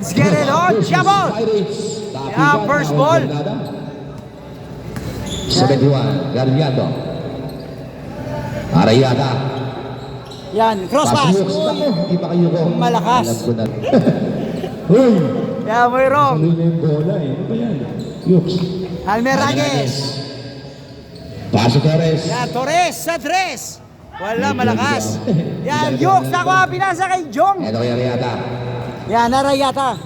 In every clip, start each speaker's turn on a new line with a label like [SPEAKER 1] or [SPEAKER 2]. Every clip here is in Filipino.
[SPEAKER 1] Let's get it on, Chabot! Yeah, first ball.
[SPEAKER 2] 71, Garbiado. Arayada.
[SPEAKER 1] Yan, cross pass.
[SPEAKER 2] Hindi pa kayo ko.
[SPEAKER 1] Malakas.
[SPEAKER 2] Alam ko na. Uy!
[SPEAKER 1] Yeah, may wrong.
[SPEAKER 2] Ano yung bola eh? Ano ba yan? Yuks.
[SPEAKER 1] Almeragues.
[SPEAKER 2] Paso Torres.
[SPEAKER 1] Yan, Torres sa tres. Wala, malakas. Yan, Yux. Nakuha, pinasa kay Jong.
[SPEAKER 2] Ito kay Arayada.
[SPEAKER 1] Yan, Arayata.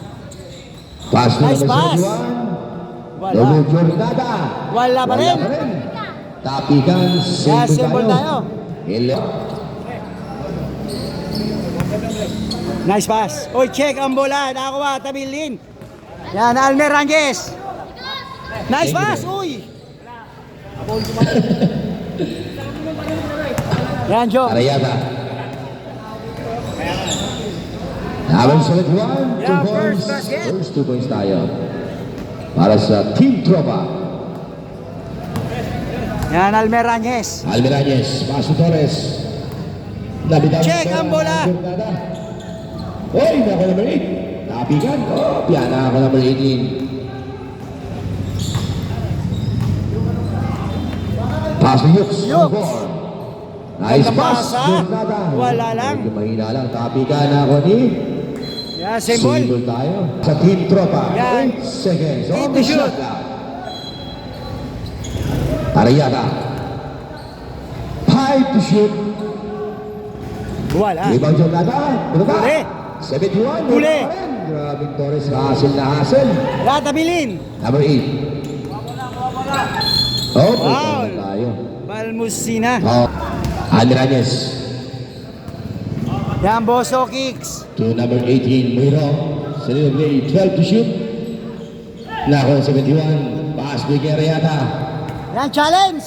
[SPEAKER 2] Paso
[SPEAKER 1] Nice
[SPEAKER 2] number
[SPEAKER 1] pass.
[SPEAKER 2] 71.
[SPEAKER 1] Wala.
[SPEAKER 2] Lobo Jornada.
[SPEAKER 1] Wala pa rin.
[SPEAKER 2] Tapikan.
[SPEAKER 1] Yeah, simple tayo. Nice pass. Uy, check ang bola. Nakakuha, tabilin. Yan, Almeragues. Nice pass. Uy. Yan, Jong.
[SPEAKER 2] Arayada. Habang sa 1, 2
[SPEAKER 1] Yeah,
[SPEAKER 2] points.
[SPEAKER 1] first basket.
[SPEAKER 2] First 2 points tayo. Para sa Team Tropa.
[SPEAKER 1] Yan, Almeragues.
[SPEAKER 2] Almeragues, Paso Torres.
[SPEAKER 1] Check ang bola.
[SPEAKER 2] Oy, nako number 8. Tapikan. Oh, piyana ako number 18. Paso Yuks.
[SPEAKER 1] Yuks.
[SPEAKER 2] Nice pass.
[SPEAKER 1] Pasa. Wala lang.
[SPEAKER 2] Medyo mahina lang. Tapikan ako ni
[SPEAKER 1] Yan, symbol.
[SPEAKER 2] Symbol tayo. Sa Team Tropa.
[SPEAKER 1] Yan.
[SPEAKER 2] 8 seconds.
[SPEAKER 1] Eight
[SPEAKER 2] On
[SPEAKER 1] to
[SPEAKER 2] the
[SPEAKER 1] shoot.
[SPEAKER 2] shot clock. Arayada. 5 to shoot.
[SPEAKER 1] Wala.
[SPEAKER 2] Rebound Jornada.
[SPEAKER 1] Huli.
[SPEAKER 2] 71.
[SPEAKER 1] Huli.
[SPEAKER 2] Grabe Torres. Hassel na hassel.
[SPEAKER 1] Yan, tabilin.
[SPEAKER 2] Number 8. Oh,
[SPEAKER 1] Foul.
[SPEAKER 2] tayo.
[SPEAKER 1] Balmusina.
[SPEAKER 2] Oh. Almeragues.
[SPEAKER 1] Yan, Boso kicks.
[SPEAKER 2] To number 18. Mayroong. Sa play. 12 to shoot. Nako 71. Pass ni Arayada.
[SPEAKER 1] Yan, challenge.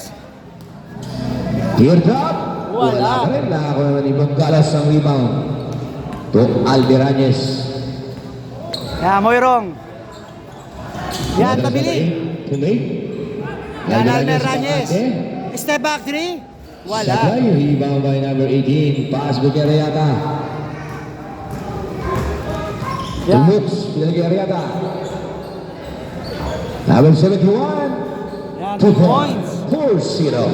[SPEAKER 2] Teardrop.
[SPEAKER 1] Wala.
[SPEAKER 2] Pa rin. Nako naman ibang galas ang rebound. To Almeragues.
[SPEAKER 1] Yan, Moirong. Yan, tabilin.
[SPEAKER 2] To Nate.
[SPEAKER 1] Yan, Almeragues. Step back three. Wala.
[SPEAKER 2] Sablay, rebound by number 18. Pass by Arayada.
[SPEAKER 1] Yan.
[SPEAKER 2] Tumux, pinalagay Arayada. Number 71.
[SPEAKER 1] Yan,
[SPEAKER 2] 2
[SPEAKER 1] 2
[SPEAKER 2] points.
[SPEAKER 1] points.
[SPEAKER 2] 4-0.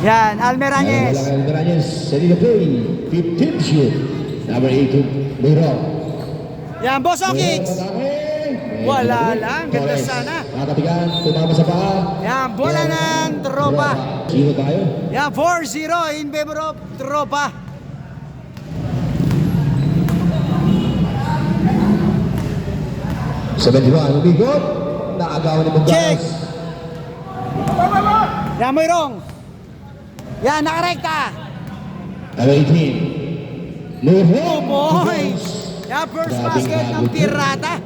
[SPEAKER 1] Yan, Almeragues.
[SPEAKER 2] Walang Almeragues. Ready to play. 15th shoot. Number 8 to Mayroong.
[SPEAKER 1] Yan, Boso kicks. Wala lang. Ganda sana.
[SPEAKER 2] Nakatapigan. Tumama sa paa.
[SPEAKER 1] Yan, bola ng tropa.
[SPEAKER 2] Zero tayo.
[SPEAKER 1] Yan, 4-0 in favor of tropa.
[SPEAKER 2] Seventy-one. Umigot. Nakagawa ni
[SPEAKER 1] Check.
[SPEAKER 2] Bunggalas.
[SPEAKER 1] Yan, Moirong. Yan, nakarekta.
[SPEAKER 2] Number 18.
[SPEAKER 1] 2
[SPEAKER 2] Mayroong.
[SPEAKER 1] points. Yan, first basket ng Pirata.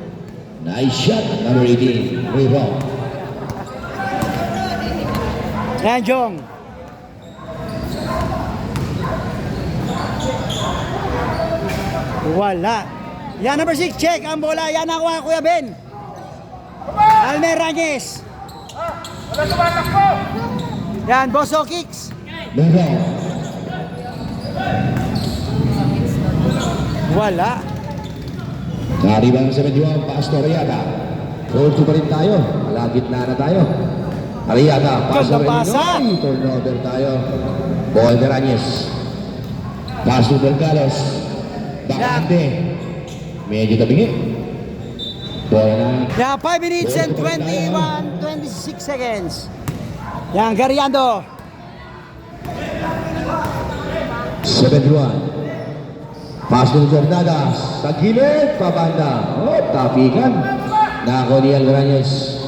[SPEAKER 2] Nice shot. Number 18. Mayroong.
[SPEAKER 1] Yan, Jong. Wala. Yan, number 6, check ang bola. Yan, nakuha Kuya Ben. Almeragues. Yan, Boso kicks.
[SPEAKER 2] Mayroong.
[SPEAKER 1] Wala.
[SPEAKER 2] Karibang 71. Pastor Arayada. 4-2 pa rin tayo. Malagit na tayo. Arayada. Pastor
[SPEAKER 1] Ganda pasa.
[SPEAKER 2] Arayada. Turnover tayo. Ball Almeragues. Pastor Bunggalas. Bakante. Medyo tabingi. Ball na.
[SPEAKER 1] Yan, 5 minutes and 26 seconds. Yan, Gariando.
[SPEAKER 2] 71. Pastor Jornada. Sa gilid. Pabanda. Oh, tapikan. Nako ni Almeragues.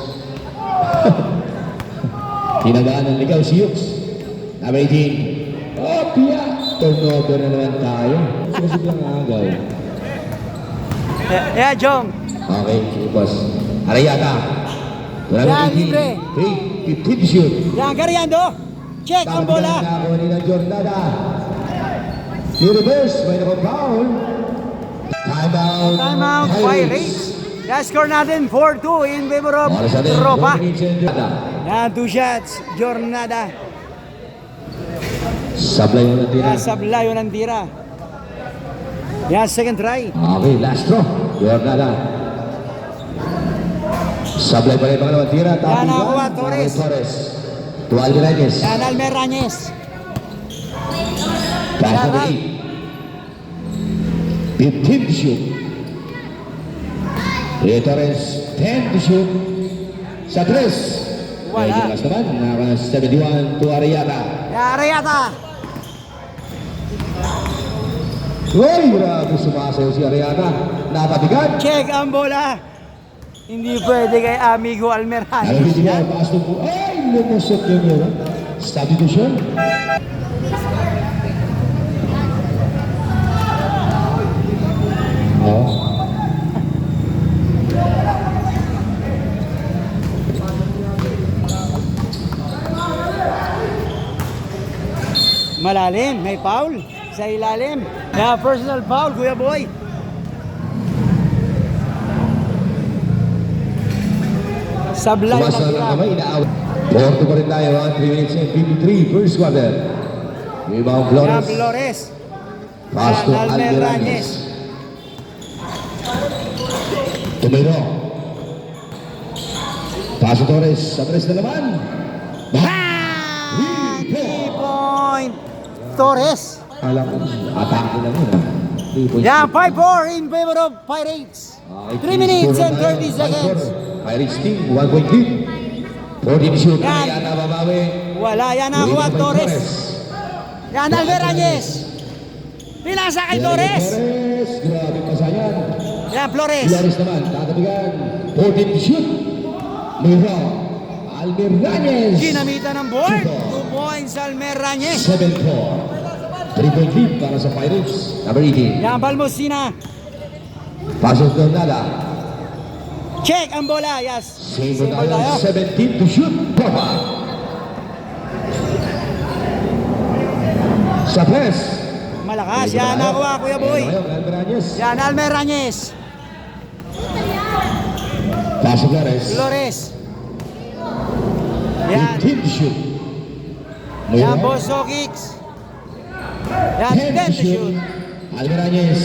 [SPEAKER 2] Tinagaan ng ligaw si Yuks. Number 18. Oh, piya. Turnover na naman tayo. Susunod lang agaw.
[SPEAKER 1] Yan, Jong.
[SPEAKER 2] Okay, sige boss. Arayada.
[SPEAKER 1] Yan, libre.
[SPEAKER 2] 15 shoot.
[SPEAKER 1] Yan, Gariando. Check ang bola.
[SPEAKER 2] Nako ni Jornada. I-reverse. May nakapoul. Timeout.
[SPEAKER 1] Timeout, Pirates. Yan, score natin 4-2 in favor of
[SPEAKER 2] Para sa atin,
[SPEAKER 1] tropa.
[SPEAKER 2] 4 minutes and Jornada.
[SPEAKER 1] Yan, 2 shots. Jornada.
[SPEAKER 2] Sablay mo na tira.
[SPEAKER 1] Yan, sablay yun ang tira. Yan, second try.
[SPEAKER 2] Okay, last throw. Jornada. Sablay pa rin pangalawang tira.
[SPEAKER 1] Yan, nakakuha, Torres.
[SPEAKER 2] Tuwal Reyes.
[SPEAKER 1] Yan, Almer Ranyes.
[SPEAKER 2] Pass
[SPEAKER 1] Yan,
[SPEAKER 2] number
[SPEAKER 1] Al.
[SPEAKER 2] 8. 15 to shoot. Torres, 10 to shoot. Sa 3.
[SPEAKER 1] Wala.
[SPEAKER 2] Medyo last naman. Naka 71 to Ariata.
[SPEAKER 1] Yan, Ariata.
[SPEAKER 2] Uy, grabe sumasayo si Ariata. Napatigan.
[SPEAKER 1] Check ang bola. Hindi pwede kay amigo Almer
[SPEAKER 2] Alam
[SPEAKER 1] Ranyes.
[SPEAKER 2] hindi
[SPEAKER 1] Yan.
[SPEAKER 2] mo paas po. Ay, lumusot yun yun. Substitution. Oh.
[SPEAKER 1] Malalim, may foul sa ilalim. Kaya personal foul, Kuya Boy. Sablay na
[SPEAKER 2] Sumasama ng
[SPEAKER 1] tira.
[SPEAKER 2] kamay, inaawat. 4 pa rin tayo, 3 minutes and 53, first quarter. Rebound
[SPEAKER 1] Yan,
[SPEAKER 2] Flores.
[SPEAKER 1] Flores.
[SPEAKER 2] Pass to
[SPEAKER 1] Yan, Almer
[SPEAKER 2] Almer
[SPEAKER 1] Ranyes.
[SPEAKER 2] Ranyes. Tumiro. Pass to Torres. Sa 3 na naman.
[SPEAKER 1] Ah! 3-point. Torres.
[SPEAKER 2] Alam ko, atake lang yun. 3 points.
[SPEAKER 1] Yan, 5-4 in favor of Pirates. 3 minutes and 30 seconds.
[SPEAKER 2] Pirates team, 1 point lead. 14 shoot.
[SPEAKER 1] Yan.
[SPEAKER 2] Yan, nababawi.
[SPEAKER 1] Wala, yan nakakuha Torres. Yan, Almer Ranyes. Pinasa kay Torres.
[SPEAKER 2] Torres, grabe pasayan.
[SPEAKER 1] Yan, Flores.
[SPEAKER 2] Flores naman, tatabigan. 14 to shoot. Mira, Almer Ranyes.
[SPEAKER 1] Ginamitan ng board. 2 points, Almer Ranyes.
[SPEAKER 2] 7-4. 3-point lead para sa Pirates. Number 18.
[SPEAKER 1] Yan, Balmosina.
[SPEAKER 2] Pasok Tornada.
[SPEAKER 1] Check ang bola, yes.
[SPEAKER 2] Same
[SPEAKER 1] Simple
[SPEAKER 2] tayo.
[SPEAKER 1] tayo.
[SPEAKER 2] 17 to shoot. Papa. Sa press.
[SPEAKER 1] Malakas, yan nakuha, Kuya Boy.
[SPEAKER 2] Almer Ranyes.
[SPEAKER 1] Yan, Almer Ranyes.
[SPEAKER 2] Pasok Flores.
[SPEAKER 1] Flores. Yan,
[SPEAKER 2] 15 to shoot.
[SPEAKER 1] yan, Bosso kicks. Yan, 10 to shoot.
[SPEAKER 2] Almer Ranyes.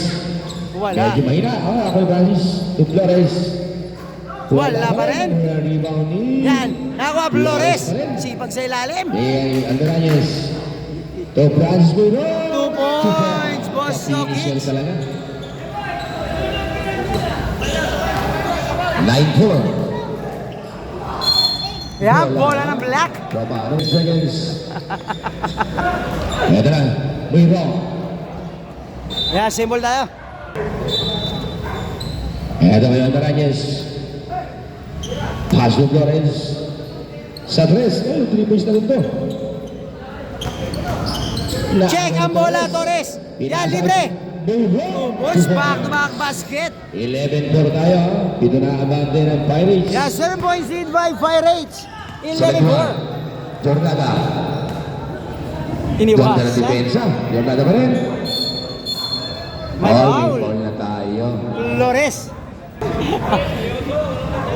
[SPEAKER 1] Wala.
[SPEAKER 2] Medyo mahina. Ako Ranyes to Flores.
[SPEAKER 1] Wala pa rin.
[SPEAKER 2] Rebound ni.
[SPEAKER 1] Yan, nakuha Flores. Sipag sa ilalim.
[SPEAKER 2] Almer Ranyes. To Francis Bruno.
[SPEAKER 1] 2 points, Bosso
[SPEAKER 2] Finisher
[SPEAKER 1] kicks.
[SPEAKER 2] talaga. 9-4.
[SPEAKER 1] Yan, bola ng black.
[SPEAKER 2] Baba, 9 seconds. Ito na. Bruno.
[SPEAKER 1] Yan, symbol tayo.
[SPEAKER 2] Ito kayo, Almer Ranyes. Pass to Flores. Sa 3. 3 points na rin to.
[SPEAKER 1] Check ang bola, Torres. Yan, libre. 2 points, back-to-back basket.
[SPEAKER 2] 11-4 tayo. Dito na abante ng Pirates.
[SPEAKER 1] Yan, 7 points lead by Pirates.
[SPEAKER 2] Sa
[SPEAKER 1] 11-4.
[SPEAKER 2] Jornada. Ganda ng
[SPEAKER 1] Iniwasan.
[SPEAKER 2] depensa. Jornada pa rin.
[SPEAKER 1] May foul.
[SPEAKER 2] Foul na tayo.
[SPEAKER 1] Flores.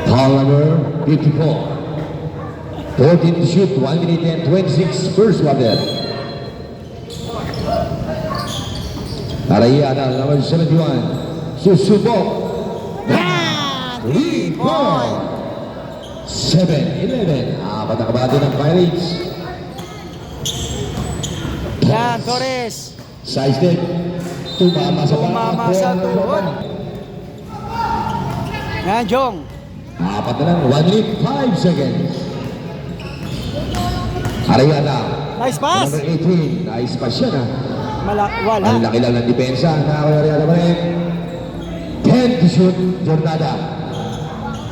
[SPEAKER 2] Foul number 54. 14 to shoot. 1 minute and 26 first quarter. Arayana, number 71. Susubok.
[SPEAKER 1] Yan, 3 point.
[SPEAKER 2] 7-11. Apat na kabati ng Pirates.
[SPEAKER 1] Yan, Torres.
[SPEAKER 2] Side step. Tumama sa
[SPEAKER 1] Tumama sa tuhod. Yan, Jong.
[SPEAKER 2] Apat na lang. 1 minute, 5 seconds. Arayana.
[SPEAKER 1] Nice pass.
[SPEAKER 2] Number 18. Nice pass yan ah.
[SPEAKER 1] Wala.
[SPEAKER 2] Ang laki lang ng depensa. Nakakayari pa rin. 10 to shoot. Jornada.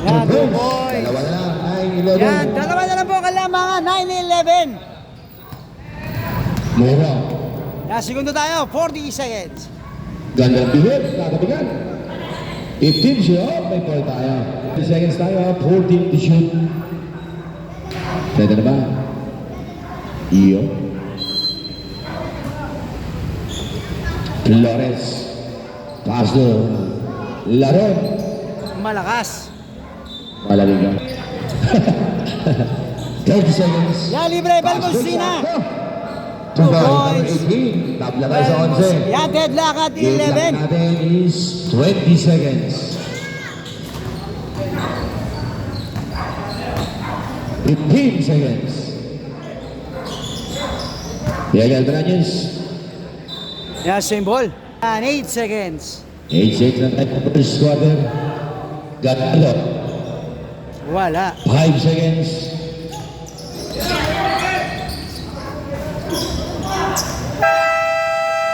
[SPEAKER 1] Yan, 2
[SPEAKER 2] Dalawa
[SPEAKER 1] points.
[SPEAKER 2] na lang. 9-11.
[SPEAKER 1] Yan, dalawa na lang po kalamangan. 9-11.
[SPEAKER 2] Mura.
[SPEAKER 1] Yan, segundo tayo. 40 seconds.
[SPEAKER 2] Ganda ng bihip. Tatabigan. 15 to shoot. May ball tayo. 10 seconds tayo. 14 to shoot. Pwede na ba? Iyo. Flores. Pass to Laron.
[SPEAKER 1] Malakas.
[SPEAKER 2] Malamig lang. 30 seconds.
[SPEAKER 1] Yan, libre. Balmosina.
[SPEAKER 2] 2
[SPEAKER 1] 2
[SPEAKER 2] points.
[SPEAKER 1] points.
[SPEAKER 2] 18. Tabla tayo sa 11.
[SPEAKER 1] Yeah, deadlock at
[SPEAKER 2] Yung clock
[SPEAKER 1] 11.
[SPEAKER 2] natin is 20 seconds. 15 seconds. Diego Alvarez.
[SPEAKER 1] Yeah, same ball. And 8 seconds.
[SPEAKER 2] 8 seconds na tayo sa first quarter. Gatalo.
[SPEAKER 1] Wala.
[SPEAKER 2] 5 seconds.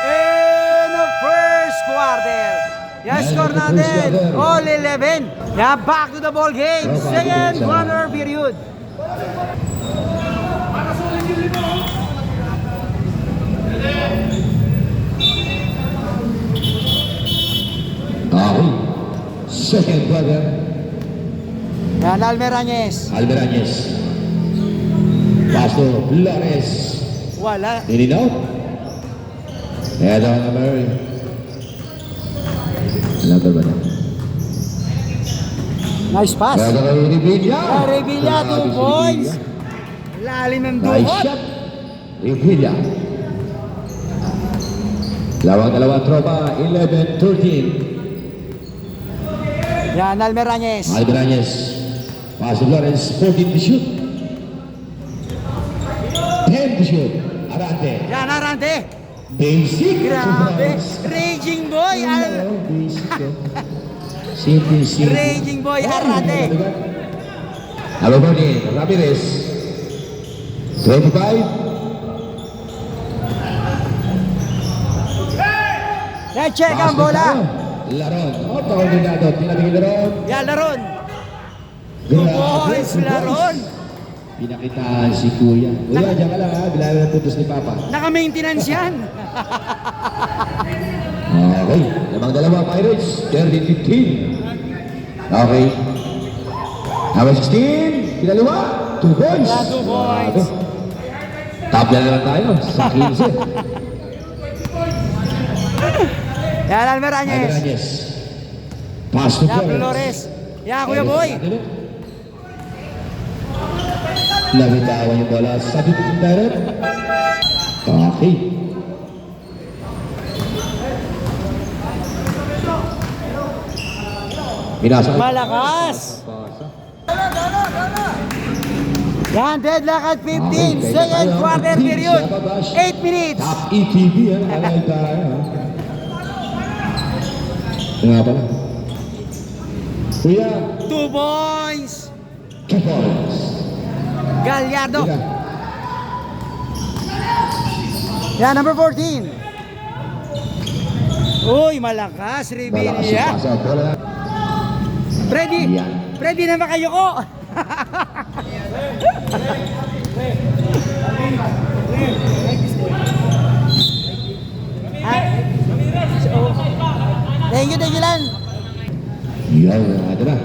[SPEAKER 1] In the first quarter. Yeah,
[SPEAKER 2] And
[SPEAKER 1] score
[SPEAKER 2] the first
[SPEAKER 1] natin.
[SPEAKER 2] quarter.
[SPEAKER 1] All 11. Yeah, back to the ball game.
[SPEAKER 2] Oh, back to
[SPEAKER 1] Second
[SPEAKER 2] the ball.
[SPEAKER 1] quarter period.
[SPEAKER 2] Okay. Second quarter.
[SPEAKER 1] Yan, Almerañez.
[SPEAKER 2] Alvarez. Paso Flores.
[SPEAKER 1] Wala.
[SPEAKER 2] In and out. Ito ang Mary. Another ba na?
[SPEAKER 1] Nice pass.
[SPEAKER 2] Ito kay Revilla.
[SPEAKER 1] Revilla, 2 points. Lalim ng
[SPEAKER 2] Nice
[SPEAKER 1] dukot.
[SPEAKER 2] shot. Revilla. Dalawang tropa. 11-13.
[SPEAKER 1] Yan, Almerañez.
[SPEAKER 2] Alvarez. Paso Flores. 14 to shoot. 10 to shoot. Arante.
[SPEAKER 1] Yan, Arante.
[SPEAKER 2] Basic.
[SPEAKER 1] Grabe. Raging boy.
[SPEAKER 2] Basic. Simple.
[SPEAKER 1] Raging boy, Arante.
[SPEAKER 2] Hello, Bernie. Ramirez. 25.
[SPEAKER 1] Yan, check ang bola.
[SPEAKER 2] Laron. Oh, koordinado. Tinabing Laron.
[SPEAKER 1] Yan, Laron. 2 points, Laron.
[SPEAKER 2] Pinakitaan si Kuya. Kuya, dyan ka lang ha. Bilayan ng putos ni Papa.
[SPEAKER 1] Naka-maintenance yan.
[SPEAKER 2] Okay. Lamang dalawa, Pirates. 30-15. Okay. Number 16. Pinaliwa. 2 points.
[SPEAKER 1] Yeah, 2 points.
[SPEAKER 2] Tabla na lang tayo. Sa 15.
[SPEAKER 1] Yan, Almerañez.
[SPEAKER 2] Alvarez. Pass to
[SPEAKER 1] Yan,
[SPEAKER 2] Flores.
[SPEAKER 1] Flores. Yan, Kuya Boy.
[SPEAKER 2] Nabitawan yung bola sa bibig direct. Okay. Binasa.
[SPEAKER 1] Malakas. Yan, deadlock at 15. Second quarter period. 8 minutes.
[SPEAKER 2] Top ETV ha. Alay tayo ha. Ito nga pala. Kuya.
[SPEAKER 1] 2 points.
[SPEAKER 2] 2 points.
[SPEAKER 1] Gallardo.
[SPEAKER 2] Kuya.
[SPEAKER 1] Yan, number 14. Uy, malakas.
[SPEAKER 2] Malakas
[SPEAKER 1] Revilla.
[SPEAKER 2] yung pasa. Bola.
[SPEAKER 1] Ready?
[SPEAKER 2] Yan.
[SPEAKER 1] Ready na ba kayo ko? Thank you, Lan.
[SPEAKER 2] Yan. Ito na.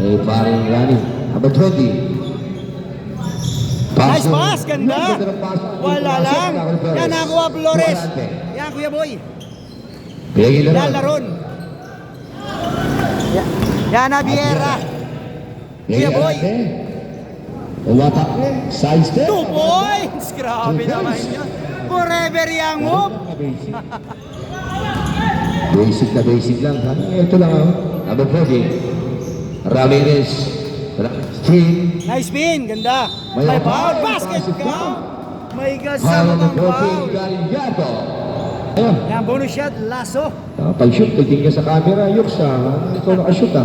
[SPEAKER 2] Eh, paring Rani. Number 20.
[SPEAKER 1] Nice pass, ganda. Wala lang. Yan, nakuha Flores. Yan, Kuya Boy.
[SPEAKER 2] Pinagin na
[SPEAKER 1] Yan, Laron. Yan, Naviera. Kuya Boy.
[SPEAKER 2] Umatak. Side step.
[SPEAKER 1] 2 points. Grabe naman yun. Forever yung move.
[SPEAKER 2] Basic lang. Ito lang ako. Number 40. Ramirez. Team.
[SPEAKER 1] Nice spin. Ganda.
[SPEAKER 2] May
[SPEAKER 1] May
[SPEAKER 2] foul.
[SPEAKER 1] foul. Basket
[SPEAKER 2] Basket
[SPEAKER 1] count. May
[SPEAKER 2] Foul
[SPEAKER 1] kasama
[SPEAKER 2] number
[SPEAKER 1] ng foul.
[SPEAKER 2] 14. Gallardo. Ayun.
[SPEAKER 1] Yan, bonus shot. Lasso.
[SPEAKER 2] Pag-shoot, tigil ka sa camera. Yuks ha. Ikaw nakashoot ha.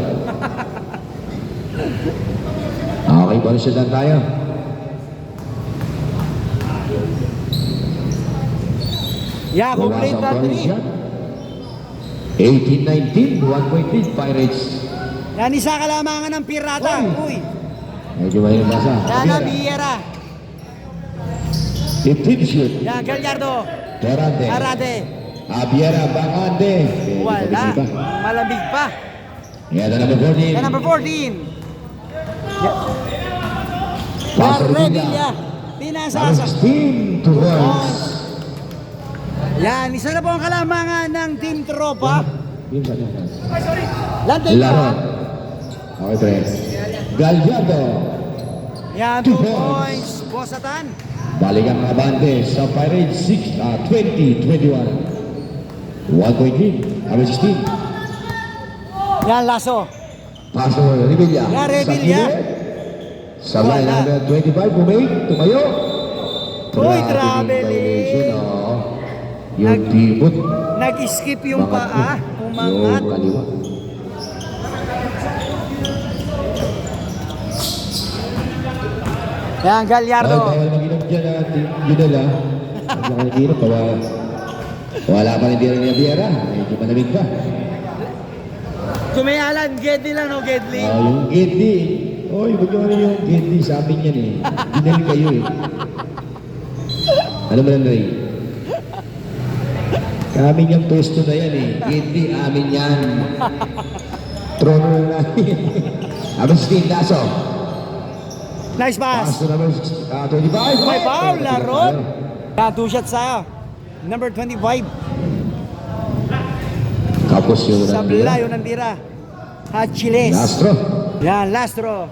[SPEAKER 2] Okay, bonus shot lang tayo.
[SPEAKER 1] Yeah, complete that 3.
[SPEAKER 2] 18-19, 1 point lead, Pirates.
[SPEAKER 1] Yan, isa kalamangan ng pirata. Uy.
[SPEAKER 2] Medyo mahirap basa.
[SPEAKER 1] Yan, Naviera.
[SPEAKER 2] 15 shoot.
[SPEAKER 1] Yan, Gallardo.
[SPEAKER 2] Torante.
[SPEAKER 1] Arate.
[SPEAKER 2] Abiera Bangante.
[SPEAKER 1] Wala. Malamig pa.
[SPEAKER 2] Yan na number 14.
[SPEAKER 1] Yan, number 14.
[SPEAKER 2] Paso
[SPEAKER 1] Revilla. Pinasasa.
[SPEAKER 2] 16 to 1.
[SPEAKER 1] Yan, isa na po ang kalamangan ng Team Tropa.
[SPEAKER 2] Team sa kanya.
[SPEAKER 1] Lantay
[SPEAKER 2] Laron.
[SPEAKER 1] pa.
[SPEAKER 2] Okay, pre. Gallardo.
[SPEAKER 1] Yan, 2
[SPEAKER 2] 2 points.
[SPEAKER 1] points. Bosatan.
[SPEAKER 2] Balik ang abante sa Pirates 20-21. 1 point lead. Number 16.
[SPEAKER 1] Yan, laso.
[SPEAKER 2] Paso Revilla.
[SPEAKER 1] Yeah, Revilla.
[SPEAKER 2] Sa line
[SPEAKER 1] Wala.
[SPEAKER 2] number 25, bumake, tumayo.
[SPEAKER 1] Uy,
[SPEAKER 2] Grabe
[SPEAKER 1] traveling.
[SPEAKER 2] yung violation, oh. Yung timot.
[SPEAKER 1] Nag-skip yung paa. Umangat.
[SPEAKER 2] Yung kaliwa.
[SPEAKER 1] Yan, Gallardo.
[SPEAKER 2] Bawal mag-inom dyan yun nila. Huwag lang mag-inom, wala pa rin tira ni Abiera. Medyo malamig pa.
[SPEAKER 1] Kumayalan, Gedli lang, no, Gedli.
[SPEAKER 2] Yung Gedli. Oy, huwag nyo ano yung Gedli sa amin yan eh. Ginal kayo eh. Ano ba lang Ray? Amin yung pwesto na yan eh. Gedli, amin yan. Trono na namin. Amin si Team Daso.
[SPEAKER 1] Nice pass.
[SPEAKER 2] Paso number 25.
[SPEAKER 1] May foul, Laron. Yan, 2 shots tayo. Number 25.
[SPEAKER 2] Tapos yung
[SPEAKER 1] Sabla yun ang tira. Hachiles.
[SPEAKER 2] Lastro.
[SPEAKER 1] Yan, Lastro.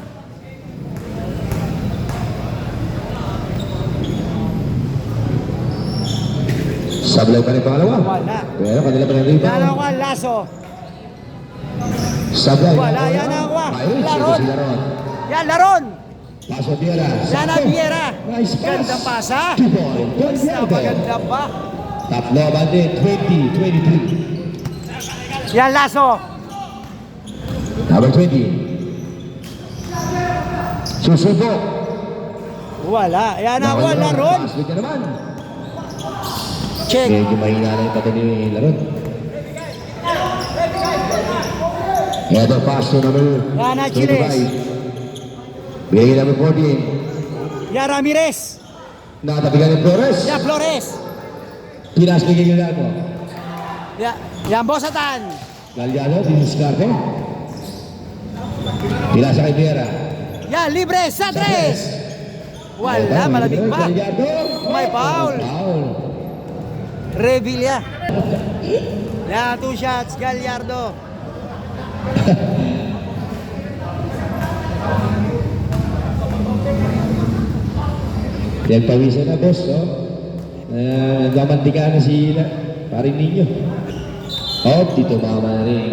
[SPEAKER 2] Sablay pa rin pangalawa.
[SPEAKER 1] Wala.
[SPEAKER 2] Pero kanila pa rin rebound.
[SPEAKER 1] Yan ako, Laso.
[SPEAKER 2] Sablay.
[SPEAKER 1] Wala, yan ako.
[SPEAKER 2] Pirates,
[SPEAKER 1] Laron.
[SPEAKER 2] ito si Laron.
[SPEAKER 1] Yan, Laron.
[SPEAKER 2] Paso Viera.
[SPEAKER 1] Yan ang Viera.
[SPEAKER 2] Nice pass.
[SPEAKER 1] Gandang pasa.
[SPEAKER 2] 2 point.
[SPEAKER 1] Basta maganda pa.
[SPEAKER 2] Tatlo abante, 20-23.
[SPEAKER 1] Yan, Laso.
[SPEAKER 2] Number 20. Susubo.
[SPEAKER 1] Wala. Yan ako, Laron.
[SPEAKER 2] Pass ka naman.
[SPEAKER 1] Check.
[SPEAKER 2] Medyo mahina na yung pati ni Laron. Ito pass to number
[SPEAKER 1] Yan, Achiles.
[SPEAKER 2] 25. Bigay number 14.
[SPEAKER 1] Yan, Ramirez.
[SPEAKER 2] Nakatabigan ni Flores.
[SPEAKER 1] Yan, Flores.
[SPEAKER 2] Pinas bigay nila ako.
[SPEAKER 1] Yan, Bosatan.
[SPEAKER 2] Galliano, diniscarte. Pinas kay Viera.
[SPEAKER 1] Yan, libre. Satres. Wala, malamig pa.
[SPEAKER 2] Galliano.
[SPEAKER 1] May foul.
[SPEAKER 2] Foul.
[SPEAKER 1] Revilla. Yan, 2 shots. Gallardo.
[SPEAKER 2] Yan pawisan na boss, no? Nagmamantika na si paring ninyo. Oh, dito mama na rin.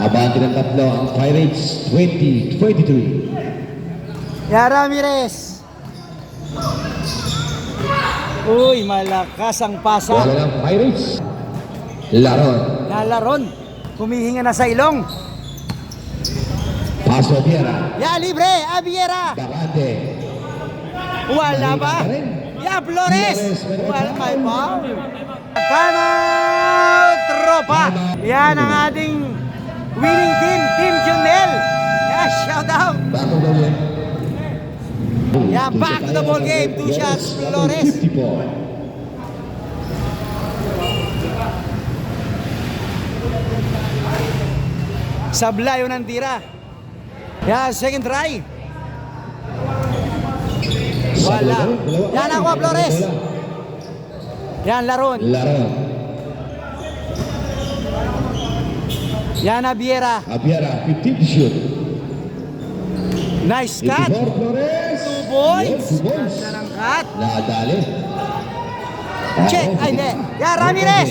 [SPEAKER 2] Abante ng tatlo ang Pirates 20-23.
[SPEAKER 1] Yan, Ramirez. Uy, malakas ang pasa.
[SPEAKER 2] Wala ng Pirates. Laron.
[SPEAKER 1] Yan, Laron. Humihinga na sa ilong.
[SPEAKER 2] Paso Viera.
[SPEAKER 1] Yan, libre. Abiera.
[SPEAKER 2] Bakante.
[SPEAKER 1] Wala ba? Yan, Flores. Wala, may foul. Tama, tropa. Yan ang ating winning team, Team Junel. Yan, shout out.
[SPEAKER 2] Back of the win.
[SPEAKER 1] Yeah, back to the ball game. 2 shots, Flores.
[SPEAKER 2] 54.
[SPEAKER 1] Sabla yun ang tira. Yan, second try. Wala. Yan ako, Flores. Yan, Laron.
[SPEAKER 2] Laron.
[SPEAKER 1] Yan, Abiera.
[SPEAKER 2] Abiera, 15 to shoot.
[SPEAKER 1] Nice cut.
[SPEAKER 2] 84 Flores.
[SPEAKER 1] 2 points.
[SPEAKER 2] Yes, 2 points.
[SPEAKER 1] Ganda ng cut.
[SPEAKER 2] Nadali.
[SPEAKER 1] Check. Ay, hindi. Yan, Ramirez.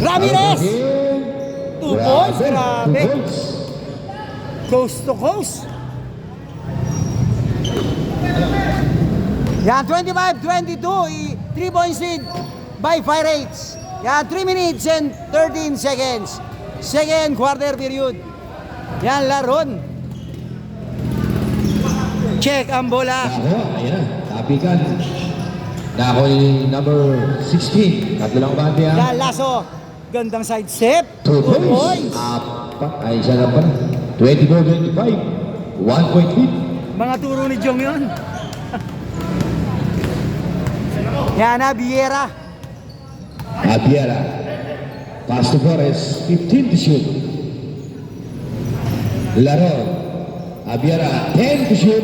[SPEAKER 1] Ramirez. 2 points. Grabe.
[SPEAKER 2] 2 points.
[SPEAKER 1] Coast to coast. Yan, 25-22. 3 points lead by Pirates. Yan, 3 minutes and 13 seconds. Second quarter period. Yan, Laron. Check ang bola.
[SPEAKER 2] Nako, ayan na. Tapikan. Nako yung number 16. Tatlo lang bante ha.
[SPEAKER 1] Yan, Laso. Gandang side step.
[SPEAKER 2] 2
[SPEAKER 1] 2
[SPEAKER 2] points.
[SPEAKER 1] points.
[SPEAKER 2] Apat. Ay, isa na pala. 24-25. 1 point lead.
[SPEAKER 1] Mga turo ni Jong yun. Yan, Abiera.
[SPEAKER 2] Abiera. Pass to Flores. 15 to shoot. Laron. Abiera. 10 to shoot.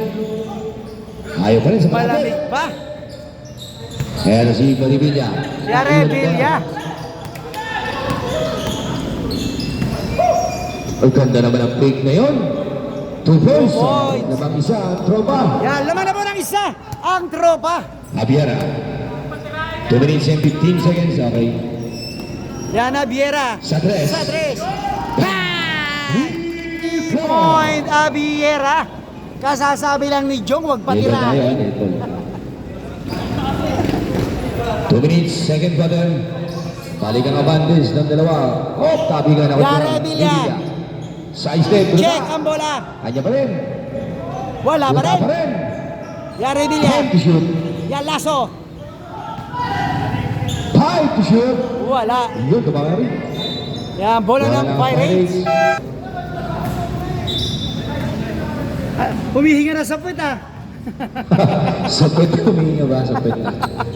[SPEAKER 2] Ayaw pa rin sa
[SPEAKER 1] Malamig pa.
[SPEAKER 2] Ayan na si Revilla.
[SPEAKER 1] Yan, Revilla.
[SPEAKER 2] Ang ganda naman ang fake na yun. 2 points.
[SPEAKER 1] points.
[SPEAKER 2] Namang isa, tropa.
[SPEAKER 1] Yan, laman na po Umalis na ang tropa.
[SPEAKER 2] Javiera. 2 minutes and 15 seconds. Okay.
[SPEAKER 1] Yan na, Viera.
[SPEAKER 2] Sa tres.
[SPEAKER 1] Sa tres. Bang! Point, Abiera. Kasasabi lang ni Jong, wag
[SPEAKER 2] Dito tayo,
[SPEAKER 1] patirahin.
[SPEAKER 2] dito. 2 minutes, second quarter. Balik ang abandons ng dalawa. Oh, tabi nga na.
[SPEAKER 1] Yare, Villa.
[SPEAKER 2] Side step.
[SPEAKER 1] Check ang bola.
[SPEAKER 2] Kanya pa rin.
[SPEAKER 1] Wala pa rin. Yare, Villa.
[SPEAKER 2] Time to shoot.
[SPEAKER 1] Yan, Lasso.
[SPEAKER 2] Time to shoot.
[SPEAKER 1] Wala.
[SPEAKER 2] Yun, tumama rin.
[SPEAKER 1] Yan, bola ng Pirates. Humihinga na sa puwet ah.
[SPEAKER 2] Sapit ko, humihinga ba? Sapit na.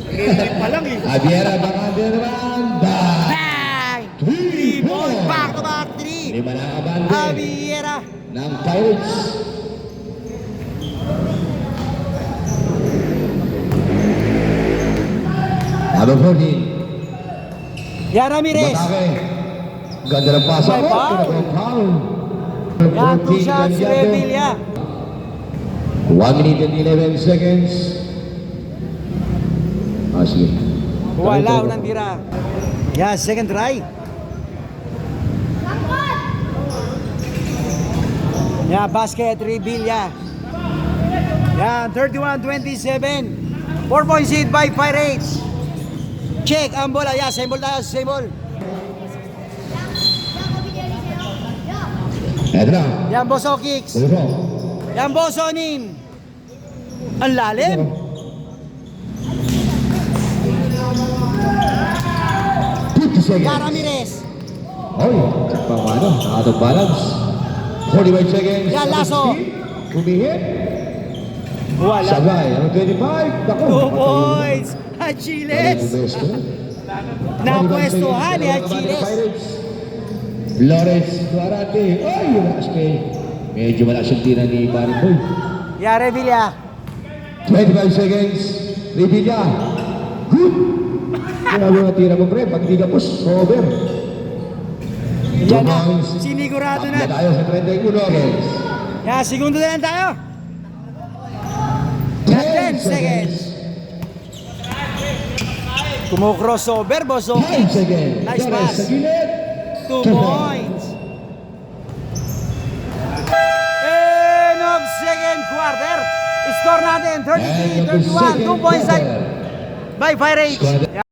[SPEAKER 1] Hindi pa lang eh.
[SPEAKER 2] Javiera, baka naman.
[SPEAKER 1] Bang! 3 point, back to back 3.
[SPEAKER 2] Lima na ang abante
[SPEAKER 1] Abiera.
[SPEAKER 2] ng Pirates. Number 14.
[SPEAKER 1] Yan, Ramirez.
[SPEAKER 2] Batake. Ganda ng pasa.
[SPEAKER 1] May foul.
[SPEAKER 2] Foul.
[SPEAKER 1] Yan, 2 shots, Revilla.
[SPEAKER 2] 1 minute and 11 seconds. Sige.
[SPEAKER 1] Wala, unang tira. Yan, second try. Yan, basket, Revilla. Yan, 31-27. 4-point seed by Pirates. Check ang bola. Yan, same ball tayo, same ball.
[SPEAKER 2] Eto na.
[SPEAKER 1] Yan, Boso kicks.
[SPEAKER 2] Tulog.
[SPEAKER 1] Yan, Boso nin. Ang lalim.
[SPEAKER 2] 50 seconds.
[SPEAKER 1] Yan, Ramirez.
[SPEAKER 2] Oy, pamano, out of balance. 45 seconds.
[SPEAKER 1] Yan, Lasso.
[SPEAKER 2] Humihit.
[SPEAKER 1] Wala.
[SPEAKER 2] Sabay, ang 25. Dako.
[SPEAKER 1] 2 points. Achiles. Napwestuhan ni Achiles.
[SPEAKER 2] Flores, Duarante. Ay, yung aspay. Medyo malakas yung tira ni Paring Boy.
[SPEAKER 1] Yan, Revilla.
[SPEAKER 2] 25 seconds. Revilla. Good. Grabe ang tira mo, pre. Pag hindi ka po, sober.
[SPEAKER 1] Yan na.
[SPEAKER 2] points.
[SPEAKER 1] Sinigurado
[SPEAKER 2] Takbo
[SPEAKER 1] na.
[SPEAKER 2] tayo sa 31 seconds.
[SPEAKER 1] Yan, segundo na lang tayo. 10 seconds. Kumo-crossover, Boso.
[SPEAKER 2] 5 seconds.
[SPEAKER 1] Nice
[SPEAKER 2] Flores
[SPEAKER 1] pass.
[SPEAKER 2] sa gilid.
[SPEAKER 1] 2 points. End of second quarter. Score natin 33-31. 2 points by Pirates.